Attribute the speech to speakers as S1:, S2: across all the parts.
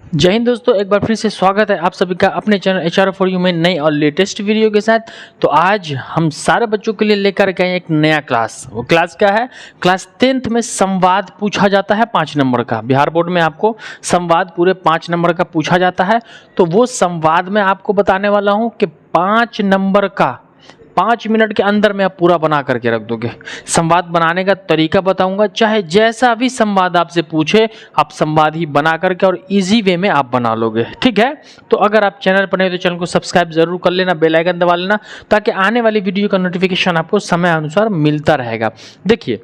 S1: जय हिंद दोस्तों, एक बार फिर से स्वागत है आप सभी का अपने चैनल एचआर फॉर यू में नई और लेटेस्ट वीडियो के साथ। तो आज हम सारे बच्चों के लिए लेकर के आए एक नया क्लास। वो क्लास क्या है? क्लास 10th में संवाद पूछा जाता है 5 नंबर का। बिहार बोर्ड में आपको संवाद पूरे 5 नंबर का पूछा जाता है। तो वो संवाद में आपको बताने वाला हूँ कि 5 नंबर का 5 मिनट के अंदर में आप पूरा बना करके रख दोगे। संवाद बनाने का तरीका बताऊंगा, चाहे जैसा भी संवाद आपसे पूछे आप संवाद ही बना करके और इजी वे में आप बना लोगे। ठीक है, तो अगर आप चैनल पर नहीं तो चैनल को सब्सक्राइब जरूर कर लेना, बेल आइकन दबा लेना, ताकि आने वाली वीडियो का नोटिफिकेशन आपको समय अनुसार मिलता रहेगा। देखिए,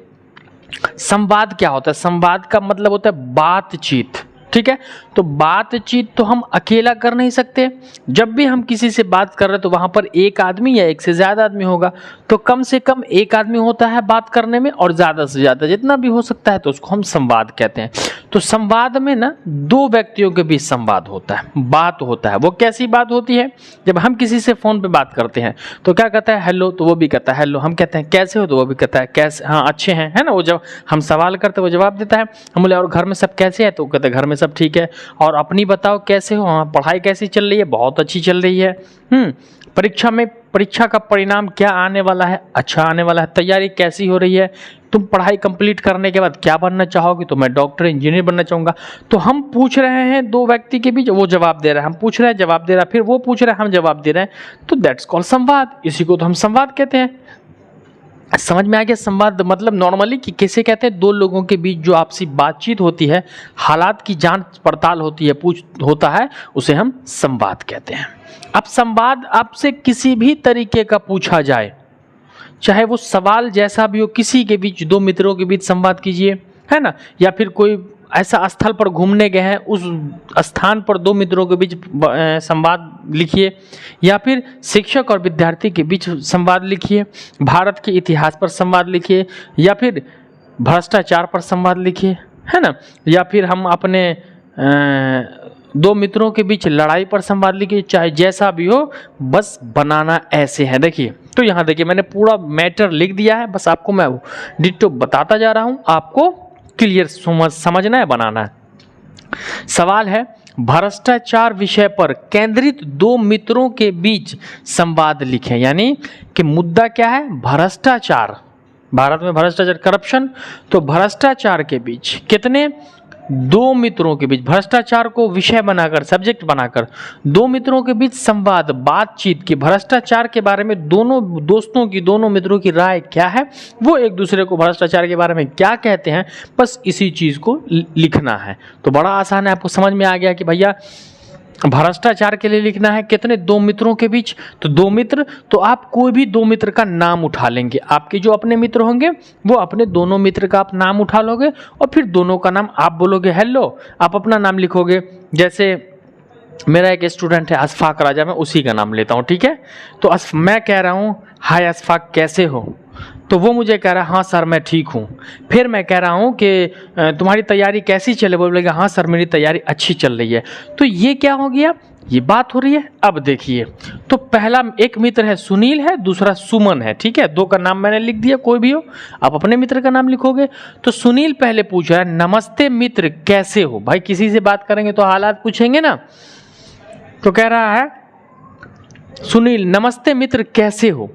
S1: संवाद क्या होता है? संवाद का मतलब होता है बातचीत। ठीक है, तो बातचीत तो हम अकेला कर नहीं सकते। जब भी हम किसी से बात कर रहे हैं तो वहां पर एक आदमी या एक से ज्यादा आदमी होगा। तो कम से कम एक आदमी होता है बात करने में, और ज्यादा से ज्यादा जितना भी हो सकता है तो उसको हम संवाद कहते हैं। तो संवाद में ना 2 व्यक्तियों के बीच संवाद होता है, बात होता है। वो कैसी बात होती है? जब हम किसी से फोन पे बात करते हैं तो क्या कहता है? हेलो, तो वो भी कहता है हेलो। हम कहते हैं कैसे हो, तो वो भी कहता है कैसे, हाँ अच्छे हैं, है ना। वो जब हम सवाल करते वो जवाब देता है। हम बोले और घर में सब कैसे है, तो कहते हैं घर में सब ठीक है। और अपनी बताओ कैसे हो? हाँ, पढ़ाई कैसी चल रही है? बहुत अच्छी चल रही है। परीक्षा का परिणाम क्या आने वाला है? अच्छा आने वाला है। तैयारी कैसी हो रही है? तुम पढ़ाई कंप्लीट करने के बाद क्या बनना चाहोगे? तो मैं डॉक्टर इंजीनियर बनना चाहूंगा। तो हम पूछ रहे हैं 2 व्यक्ति के बीच, वो जवाब दे रहा है, हम पूछ रहे हैं, जवाब दे रहा है, फिर वो पूछ रहे हैं, हम जवाब दे रहे हैं। तो दैट्स कॉल्ड संवाद। इसी को तो हम संवाद कहते हैं। समझ में आ गया? संवाद मतलब नॉर्मली कि कैसे कहते हैं? 2 लोगों के बीच जो आपसी बातचीत होती है, हालात की जांच पड़ताल होती है, होता है, उसे हम संवाद कहते हैं। अब संवाद आपसे किसी भी तरीके का पूछा जाए, चाहे वो सवाल जैसा भी हो, किसी के बीच 2 मित्रों के बीच संवाद कीजिए, है ना। या फिर कोई ऐसा स्थल पर घूमने गए हैं, उस स्थान पर 2 मित्रों के बीच संवाद लिखिए। या फिर शिक्षक और विद्यार्थी के बीच संवाद लिखिए। भारत के इतिहास पर संवाद लिखिए, या फिर भ्रष्टाचार पर संवाद लिखिए, है ना। या फिर हम अपने 2 मित्रों के बीच लड़ाई पर संवाद लिखिए। चाहे जैसा भी हो, बस बनाना ऐसे है। देखिए, तो यहाँ देखिए मैंने पूरा मैटर लिख दिया है, बस आपको मैं डिट्टो बताता जा रहा हूँ, आपको क्लियर समझना है, बनाना है। सवाल है, भ्रष्टाचार विषय पर केंद्रित 2 मित्रों के बीच संवाद लिखें। यानी कि मुद्दा क्या है? भ्रष्टाचार। भारत में भ्रष्टाचार, करप्शन। तो भ्रष्टाचार के बीच कितने? 2 मित्रों के बीच, भ्रष्टाचार को विषय बनाकर, सब्जेक्ट बनाकर 2 मित्रों के बीच संवाद, बातचीत की। भ्रष्टाचार के बारे में दोनों मित्रों की राय क्या है, वो एक दूसरे को भ्रष्टाचार के बारे में क्या कहते हैं, बस इसी चीज को लिखना है। तो बड़ा आसान है, आपको समझ में आ गया कि भैया भ्रष्टाचार के लिए लिखना है कितने? 2 मित्रों के बीच। तो 2 मित्र, तो आप कोई भी 2 मित्र का नाम उठा लेंगे। आपके जो अपने मित्र होंगे वो अपने दोनों मित्र का आप नाम उठा लोगे, और फिर दोनों का नाम आप बोलोगे हेलो, आप अपना नाम लिखोगे। जैसे मेरा एक स्टूडेंट है अशफाक राजा, मैं उसी का नाम लेता हूँ। ठीक है, तो मैं कह रहा हूँ हाय अशफाक कैसे हो, तो वो मुझे कह रहा है हाँ सर मैं ठीक हूँ। फिर मैं कह रहा हूँ कि तुम्हारी तैयारी कैसी चले, बोलेगा हाँ सर मेरी तैयारी अच्छी चल रही है। तो ये क्या हो गया? ये बात हो रही है। अब देखिए, तो पहला एक मित्र है सुनील है, दूसरा सुमन है। ठीक है, 2 का नाम मैंने लिख दिया, कोई भी हो, आप अपने मित्र का नाम लिखोगे। तो सुनील पहले पूछ रहा है नमस्ते मित्र कैसे हो। भाई किसी से बात करेंगे तो हालात पूछेंगे ना। तो कह रहा है सुनील नमस्ते मित्र कैसे हो।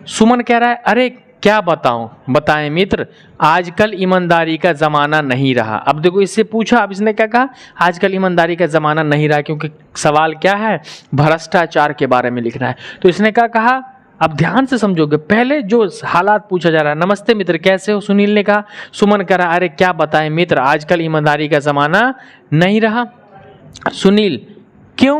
S1: सुमन कह रहा है अरे क्या बताऊं, बताएं मित्र, आजकल ईमानदारी का जमाना नहीं रहा। अब देखो इससे पूछा, अब इसने क्या कहा? आजकल ईमानदारी का जमाना नहीं रहा, क्योंकि सवाल क्या है? भ्रष्टाचार के बारे में लिखना है। तो इसने क्या कहा? अब ध्यान से समझोगे, पहले जो हालात पूछा जा रहा है, नमस्ते मित्र कैसे हो, सुनील ने कहा। सुमन कह रहा अरे क्या बताएं मित्र, आजकल ईमानदारी का जमाना नहीं रहा। सुनील क्यों,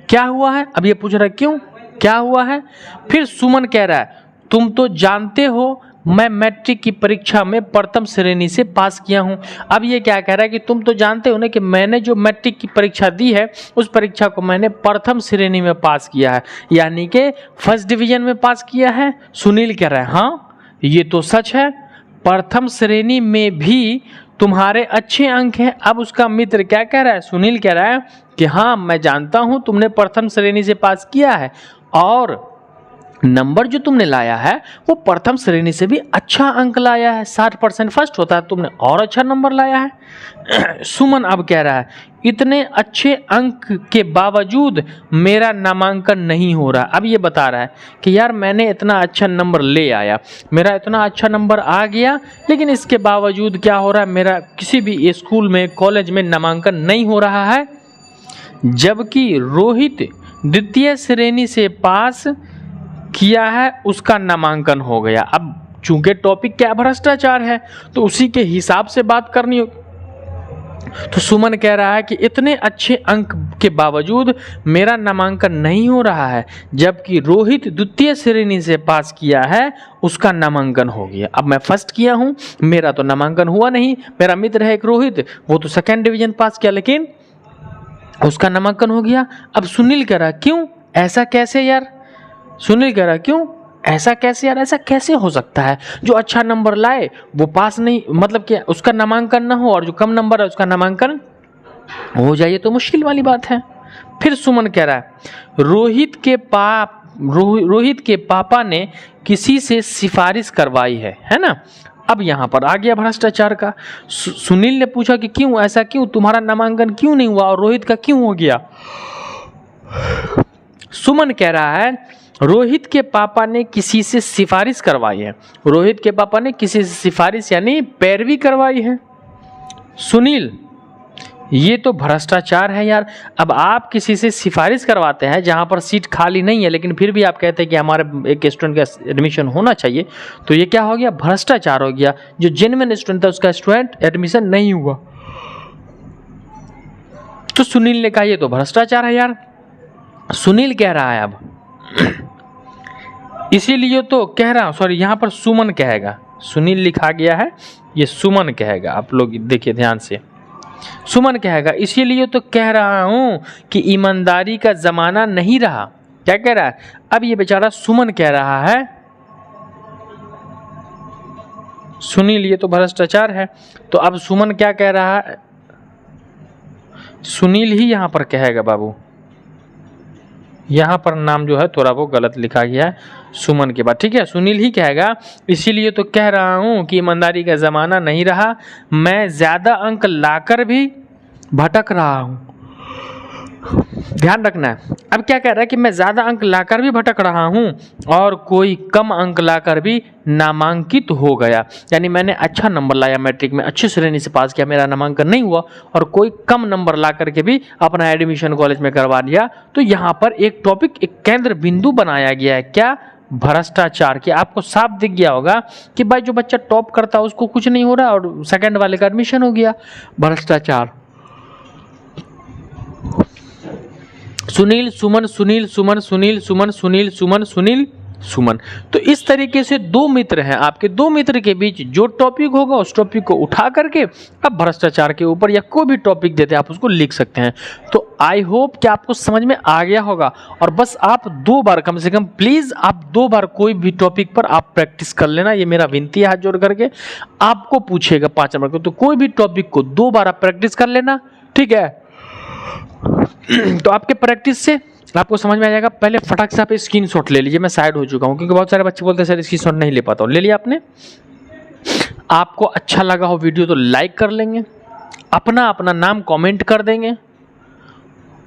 S1: क्या हुआ है? अब ये पूछ रहा है क्यों, क्या हुआ है? फिर सुमन कह रहा है तुम तो जानते हो मैं मैट्रिक की परीक्षा में प्रथम श्रेणी से पास किया हूं। अब ये क्या कह रहा है कि तुम तो जानते हो ना कि मैंने जो मैट्रिक की परीक्षा दी है उस परीक्षा को मैंने प्रथम श्रेणी में पास किया है, यानी कि फर्स्ट डिवीजन में पास किया है। सुनील कह रहा है हाँ ये तो सच है, प्रथम श्रेणी में भी तुम्हारे अच्छे अंक हैं। अब उसका मित्र क्या कह रहा है? सुनील कह रहा है कि हाँ मैं जानता हूं तुमने प्रथम श्रेणी से पास किया है, और नंबर जो तुमने लाया है वो प्रथम श्रेणी से भी अच्छा अंक लाया है, 60% फर्स्ट होता है, तुमने और अच्छा नंबर लाया है। सुमन अब कह रहा है इतने अच्छे अंक के बावजूद मेरा नामांकन नहीं हो रहा। अब ये बता रहा है कि यार मैंने इतना अच्छा नंबर ले आया, मेरा इतना अच्छा नंबर आ गया, लेकिन इसके बावजूद क्या हो रहा है, मेरा किसी भी स्कूल में कॉलेज में नामांकन नहीं हो रहा है। जबकि रोहित द्वितीय श्रेणी से पास किया है, उसका नामांकन हो गया। अब चूंकि टॉपिक क्या भ्रष्टाचार है तो उसी के हिसाब से बात करनी होगी। तो सुमन कह रहा है कि इतने अच्छे अंक के बावजूद मेरा नामांकन नहीं हो रहा है, जबकि रोहित द्वितीय श्रेणी से पास किया है, उसका नामांकन हो गया। अब मैं फर्स्ट किया हूं, मेरा तो नामांकन हुआ नहीं। मेरा मित्र है एक रोहित, वो तो सेकेंड डिवीजन पास किया, लेकिन उसका नामांकन हो गया। अब सुनील कह रहा क्यों, ऐसा कैसे यार? सुनील कह रहा क्यों ऐसा कैसे यार, ऐसा कैसे हो सकता है? जो अच्छा नंबर लाए वो पास नहीं, मतलब कि उसका नामांकन ना हो, और जो कम नंबर है उसका नामांकन हो जाए, तो मुश्किल वाली बात है। फिर सुमन कह रहा है रोहित के पापा ने किसी से सिफारिश करवाई है ना। अब यहाँ पर आ गया भ्रष्टाचार का। सुनील ने पूछा कि क्यों, ऐसा क्यों, तुम्हारा नामांकन क्यों नहीं हुआ और रोहित का क्यों हो गया? सुमन कह रहा है रोहित के पापा ने किसी से सिफारिश करवाई है। रोहित के पापा ने किसी से सिफारिश यानी पैरवी करवाई है। सुनील, ये तो भ्रष्टाचार है यार। अब आप किसी से सिफारिश करवाते हैं जहां पर सीट खाली नहीं है, लेकिन फिर भी आप कहते हैं कि हमारे एक स्टूडेंट का एडमिशन होना चाहिए, तो ये क्या हो गया? भ्रष्टाचार हो गया। जो जेन्युइन स्टूडेंट था उसका स्टूडेंट एडमिशन नहीं हुआ। तो सुनील ने कहा ये तो भ्रष्टाचार है यार। सुनील कह रहा है अब इसीलिए तो कह रहा हूं, सॉरी यहाँ पर सुमन कहेगा, सुनील लिखा गया है, ये सुमन कहेगा, आप लोग देखिए ध्यान से। सुमन कहेगा इसीलिए तो कह रहा हूं कि ईमानदारी का जमाना नहीं रहा। क्या कह रहा है? अब ये बेचारा सुमन कह रहा है सुनील ये तो भ्रष्टाचार है, तो अब सुमन क्या कह रहा है? सुनील ही यहां पर कहेगा बाबू, यहाँ पर नाम जो है थोड़ा वो गलत लिखा गया है सुमन के बाद, ठीक है। सुनील ही कहेगा इसीलिए तो कह रहा हूँ कि ईमानदारी का ज़माना नहीं रहा, मैं ज़्यादा अंक लाकर भी भटक रहा हूँ। ध्यान रखना है। अब क्या कह रहा है कि मैं ज़्यादा अंक लाकर भी भटक रहा हूँ और कोई कम अंक लाकर भी नामांकित हो गया। यानी मैंने अच्छा नंबर लाया, मैट्रिक में अच्छी श्रेणी से पास किया, मेरा नामांकन नहीं हुआ, और कोई कम नंबर ला करके भी अपना एडमिशन कॉलेज में करवा दिया। तो यहाँ पर एक टॉपिक, एक केंद्र बिंदु बनाया गया है, क्या? भ्रष्टाचार। कि आपको साफ दिख गया होगा कि भाई जो बच्चा टॉप करता है उसको कुछ नहीं हो रहा और सेकंड वाले का एडमिशन हो गया। भ्रष्टाचार। सुनील सुमन, सुनील सुमन, सुनील सुमन, सुनील सुमन, सुनील सुमन। तो इस तरीके से दो मित्र हैं आपके, दो मित्र के बीच जो टॉपिक होगा उस टॉपिक को उठा करके अब भ्रष्टाचार के ऊपर या कोई भी टॉपिक देते आप उसको लिख सकते हैं। तो आई होप कि आपको समझ में आ गया होगा, और बस आप 2 बार कम से कम प्लीज आप 2 बार कोई भी टॉपिक पर आप प्रैक्टिस कर लेना, ये मेरा विनती है हाथ जोड़ करके। आपको पूछेगा 5 नंबर को, तो कोई भी टॉपिक को 2 बार आप प्रैक्टिस कर लेना, ठीक है। तो आपके प्रैक्टिस से आपको समझ में आ जाएगा। पहले फटाक से आप स्क्रीनशॉट ले लीजिए, मैं साइड हो चुका हूं क्योंकि बहुत सारे बच्चे बोलते हैं सर स्क्रीनशॉट नहीं ले पाता हूं। ले लिया आपने? आपको अच्छा लगा हो वीडियो तो लाइक कर लेंगे, अपना नाम कमेंट कर देंगे,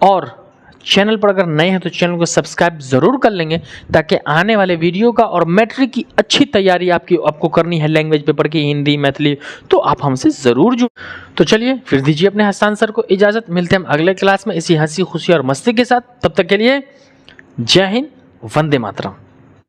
S1: और चैनल पर अगर नए हैं तो चैनल को सब्सक्राइब जरूर कर लेंगे, ताकि आने वाले वीडियो का और मैट्रिक की अच्छी तैयारी आपको करनी है लैंग्वेज पेपर की, हिंदी मैथिली, तो आप हमसे जरूर जुड़। तो चलिए फिर दीजिए अपने हस्तान सर को इजाजत, मिलते हैं हम अगले क्लास में इसी हंसी खुशी और मस्ती के साथ। तब तक के लिए जय हिंद, वंदे मातरम।